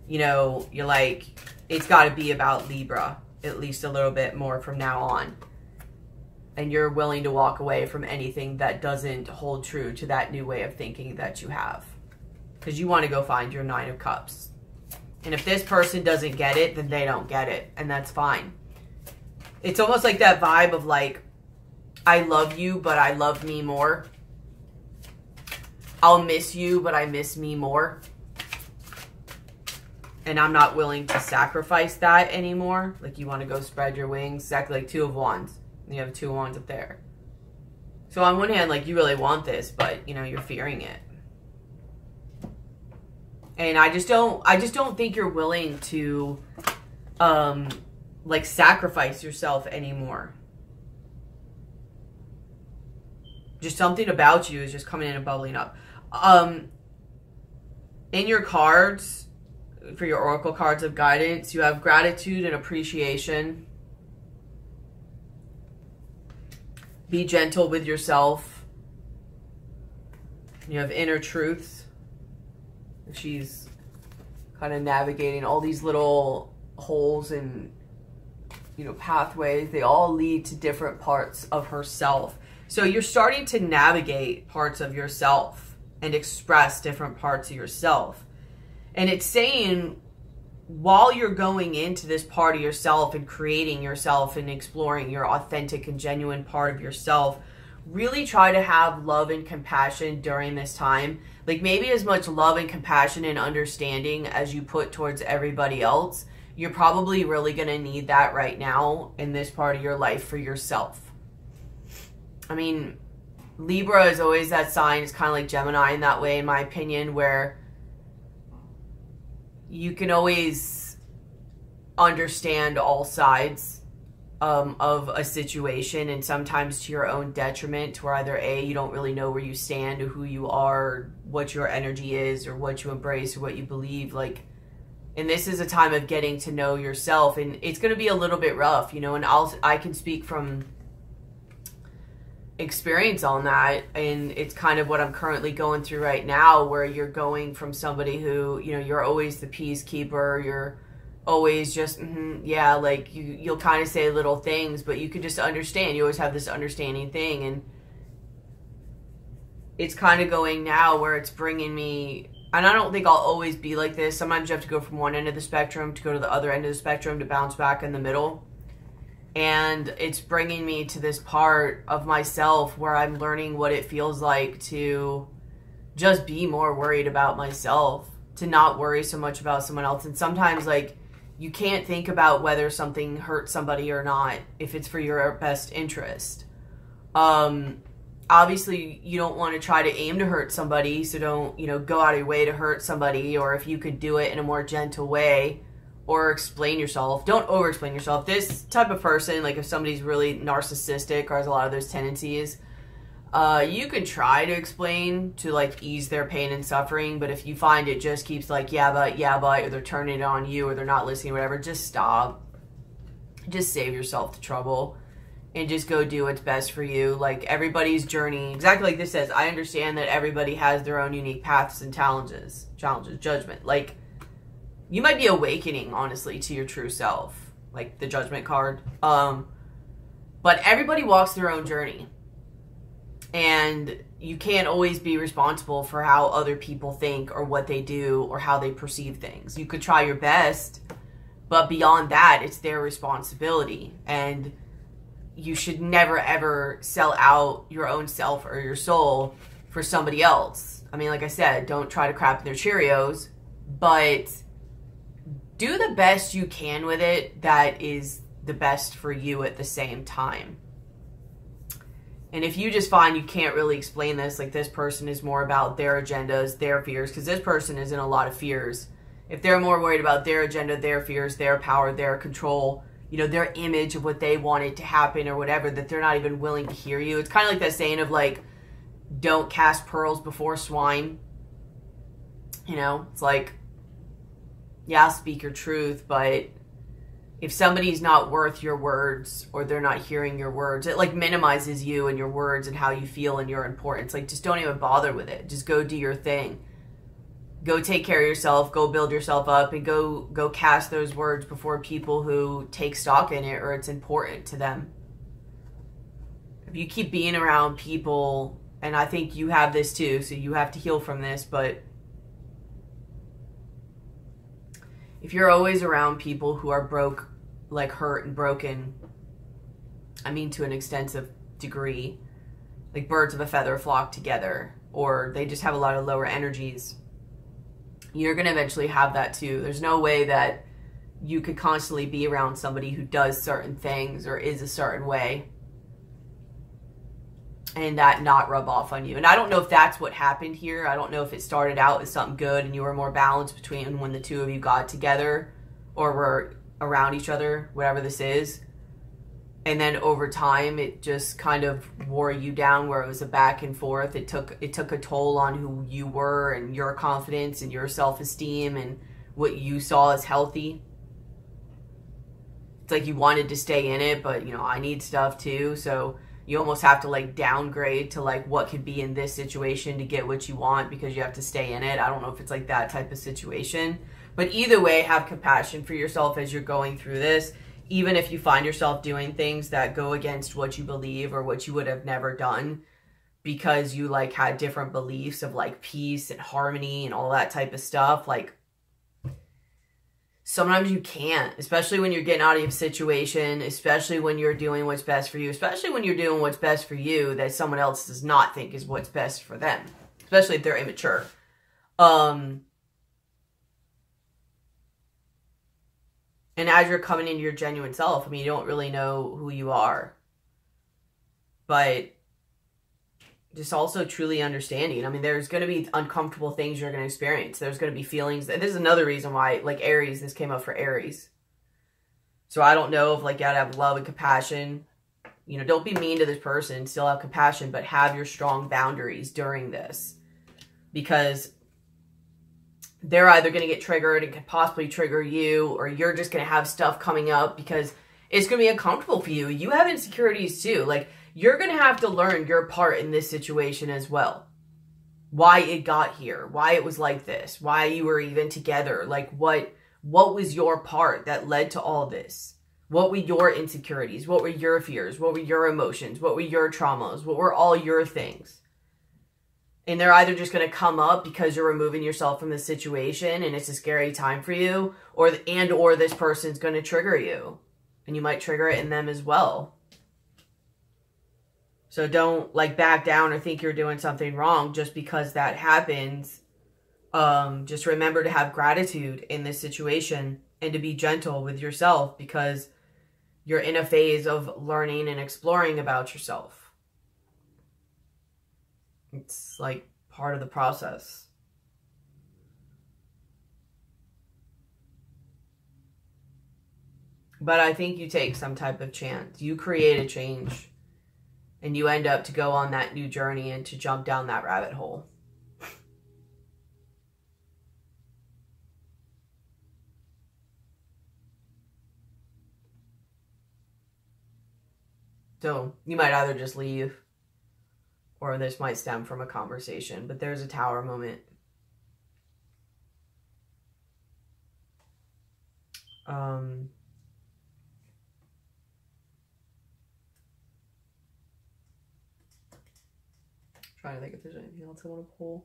You know, you're like, it's got to be about Libra, at least a little bit more from now on. And you're willing to walk away from anything that doesn't hold true to that new way of thinking that you have. Because you want to go find your 9 of Cups. And if this person doesn't get it, then they don't get it. And that's fine. It's almost like that vibe of like, I love you, but I love me more. I'll miss you, but I miss me more. And I'm not willing to sacrifice that anymore. Like, you want to go spread your wings. Exactly like 2 of Wands. And you have 2 of Wands up there. So on one hand, like, you really want this, but, you know, you're fearing it. And I just don't think you're willing to, like, sacrifice yourself anymore. Just something about you is just coming in and bubbling up. In your cards, for your oracle cards of guidance, you have gratitude and appreciation. Be gentle with yourself. You have inner truths. She's kind of navigating all these little holes and, you know, pathways. They all lead to different parts of herself. So you're starting to navigate parts of yourself and express different parts of yourself. And it's saying, while you're going into this part of yourself and creating yourself and exploring your authentic and genuine part of yourself, really try to have love and compassion during this time. Like, maybe as much love and compassion and understanding as you put towards everybody else. You're probably really going to need that right now in this part of your life for yourself. I mean, Libra is always that sign. It's kind of like Gemini in that way, in my opinion, where you can always understand all sides of a situation, and sometimes to your own detriment, to where either A, you don't really know where you stand or who you are, or what your energy is, or what you embrace, or what you believe. Like, and this is a time of getting to know yourself, and it's going to be a little bit rough, you know, and I can speak from experience on that, and it's kind of what I'm currently going through right now, where you're going from somebody who, you know, you're always the peacekeeper, you're always just, yeah, like, you'll kind of say little things, but you can just understand, you always have this understanding thing, and it's kind of going now where it's bringing me, and I don't think I'll always be like this. Sometimes you have to go from one end of the spectrum to go to the other end of the spectrum to bounce back in the middle. And it's bringing me to this part of myself where I'm learning what it feels like to just be more worried about myself, to not worry so much about someone else. And sometimes, like, you can't think about whether something hurts somebody or not if it's for your best interest. Obviously, you don't want to try to aim to hurt somebody, so don't, you know, go out of your way to hurt somebody. Or if you could do it in a more gentle way, or explain yourself. Don't over-explain yourself. This type of person, like if somebody's really narcissistic or has a lot of those tendencies, you can try to explain to, like, ease their pain and suffering, but if you find it just keeps like, yeah, but, or they're turning it on you, or they're not listening, whatever, just stop. Just save yourself the trouble, and just go do what's best for you. Like, everybody's journey, exactly like this says, I understand that everybody has their own unique paths and challenges, judgment. Like, you might be awakening, honestly, to your true self. like the Judgment card. But everybody walks their own journey. And you can't always be responsible for how other people think or what they do or how they perceive things. You could try your best, but beyond that, it's their responsibility. And you should never, ever sell out your own self or your soul for somebody else. I mean, like I said, don't try to crap in their Cheerios, but do the best you can with it that is the best for you at the same time. And if you just find you can't really explain this, like this person is more about their agendas, their fears, because this person is in a lot of fears. If they're more worried about their agenda, their fears, their power, their control, you know, their image of what they wanted to happen or whatever, that they're not even willing to hear you. It's kind of like that saying of like, don't cast pearls before swine. You know, it's like, yeah, speak your truth, but if somebody's not worth your words or they're not hearing your words, it like minimizes you and your words and how you feel and your importance. Like, just don't even bother with it. Just go do your thing. Go take care of yourself. Go build yourself up and go cast those words before people who take stock in it or it's important to them. If you keep being around people, and I think you have this too, so you have to heal from this, but if you're always around people who are broke, like hurt and broken, I mean to an extensive degree, like birds of a feather flock together, or they just have a lot of lower energies, you're going to eventually have that too. There's no way that you could constantly be around somebody who does certain things or is a certain way and that not rub off on you. And I don't know if that's what happened here. I don't know if it started out as something good and you were more balanced between when the two of you got together or were around each other, whatever this is. And then over time, it just kind of wore you down where it was a back and forth. It took a toll on who you were and your confidence and your self-esteem and what you saw as healthy. It's like you wanted to stay in it, but, you know, I need stuff too. So you almost have to like downgrade to like what could be in this situation to get what you want because you have to stay in it. I don't know if it's like that type of situation. But either way, have compassion for yourself as you're going through this. Even if you find yourself doing things that go against what you believe or what you would have never done because you like had different beliefs of like peace and harmony and all that type of stuff. Like sometimes you can't, especially when you're getting out of a situation, especially when you're doing what's best for you, especially when you're doing what's best for you that someone else does not think is what's best for them, especially if they're immature. And as you're coming into your genuine self, I mean, you don't really know who you are. But just also truly understanding. I mean, there's going to be uncomfortable things you're going to experience. There's going to be feelings. This is another reason why, like Aries, this came up for Aries. So I don't know if, like, you got to have love and compassion. You know, don't be mean to this person. Still have compassion, but have your strong boundaries during this. Because they're either going to get triggered and could possibly trigger you, or you're just going to have stuff coming up because it's going to be uncomfortable for you. You have insecurities too. Like, you're going to have to learn your part in this situation as well. Why it got here, why it was like this, why you were even together. Like, what was your part that led to all this? What were your insecurities? What were your fears? What were your emotions? What were your traumas? What were all your things? And they're either just going to come up because you're removing yourself from the situation and it's a scary time for you, or this person's going to trigger you. And you might trigger it in them as well. So don't like back down or think you're doing something wrong just because that happens. Just remember to have gratitude in this situation and to be gentle with yourself because you're in a phase of learning and exploring about yourself. It's like part of the process. But I think you take some type of chance. You create a change. And you end up to go on that new journey and to jump down that rabbit hole. So you might either just leave, or this might stem from a conversation, but there's a Tower moment. trying to think if there's anything else I want to pull.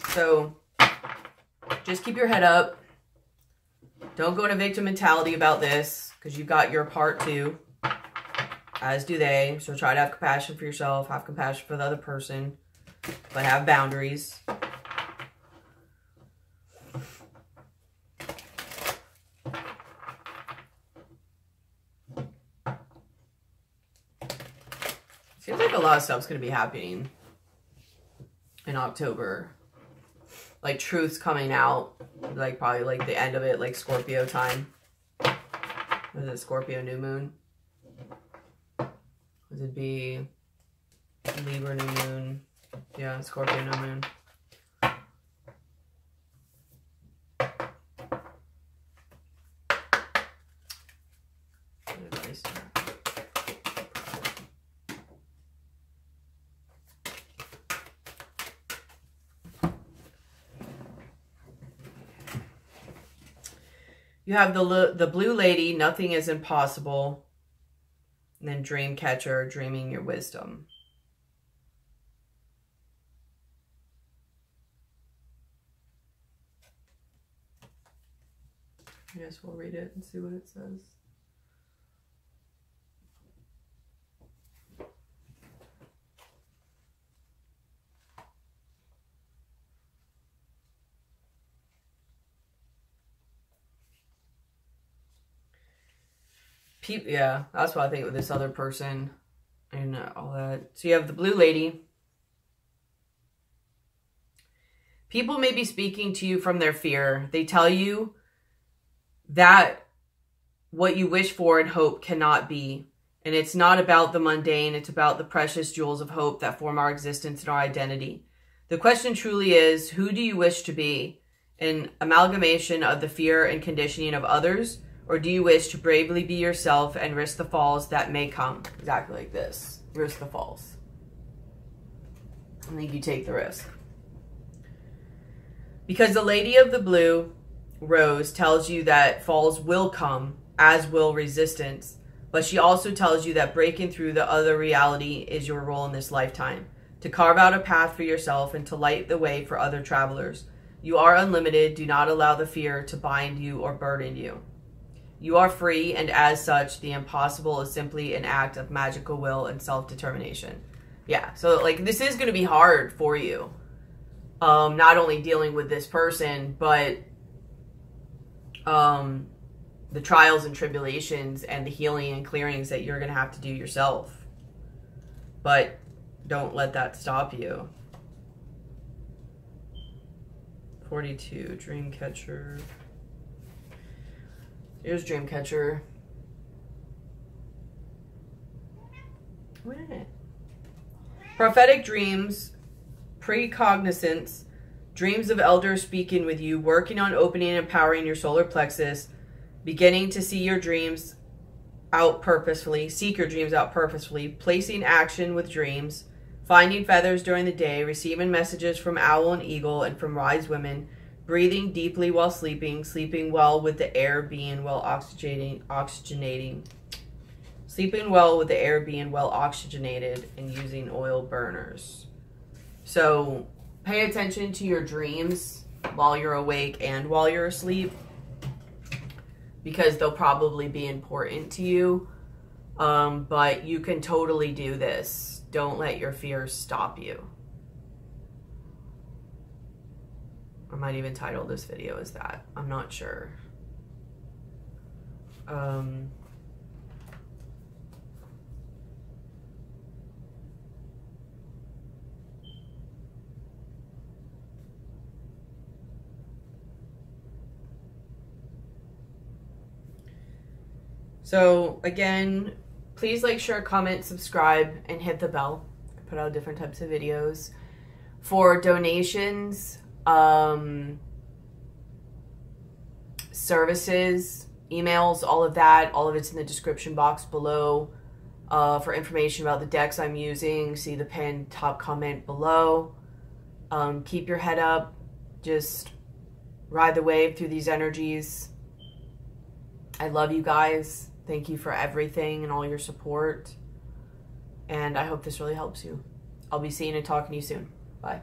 So just keep your head up. Don't go into victim mentality about this, because you've got your part too, as do they. So try to have compassion for yourself, have compassion for the other person, but have boundaries. Seems like a lot of stuff's going to be happening in October. Like truth's coming out, like probably like the end of it, like Scorpio time. Was it Scorpio new moon? Would it be Libra new moon? Yeah, Scorpio new moon. What did I start? You have the blue lady, nothing is impossible. And then dream catcher, dreaming your wisdom. I guess we'll read it and see what it says. Yeah, that's what I think with this other person and all that. So you have the blue lady. People may be speaking to you from their fear. They tell you that what you wish for and hope cannot be. And it's not about the mundane. It's about the precious jewels of hope that form our existence and our identity. The question truly is, who do you wish to be? An amalgamation of the fear and conditioning of others? Or do you wish to bravely be yourself and risk the falls that may come? Exactly like this. Risk the falls. I think you take the risk. Because the lady of the blue rose tells you that falls will come, as will resistance. But she also tells you that breaking through the other reality is your role in this lifetime. To carve out a path for yourself and to light the way for other travelers. You are unlimited. Do not allow the fear to bind you or burden you. You are free, and as such, the impossible is simply an act of magical will and self-determination. Yeah, so like this is going to be hard for you. Not only dealing with this person, but the trials and tribulations and the healing and clearings that you're going to have to do yourself. But don't let that stop you. 42, Dreamcatcher. Here's Dreamcatcher. What is it? Prophetic dreams, precognizance, dreams of elders speaking with you, working on opening and empowering your solar plexus, beginning to see your dreams out purposefully, seek your dreams out purposefully, placing action with dreams, finding feathers during the day, receiving messages from owl and eagle and from wise women, breathing deeply while sleeping, sleeping well with the air being well oxygenating, sleeping well with the air being well oxygenated, and using oil burners. So pay attention to your dreams while you're awake and while you're asleep, because they'll probably be important to you. But you can totally do this. Don't let your fears stop you. I might even title this video as that. I'm not sure. So again, please like, share, comment, subscribe, and hit the bell. I put out different types of videos. For donations, services, emails, all of that, all of it's in the description box below. For information about the decks I'm using, see the pinned top comment below. Keep your head up. Just ride the wave through these energies. I love you guys. Thank you for everything and all your support. And I hope this really helps you. I'll be seeing and talking to you soon. Bye.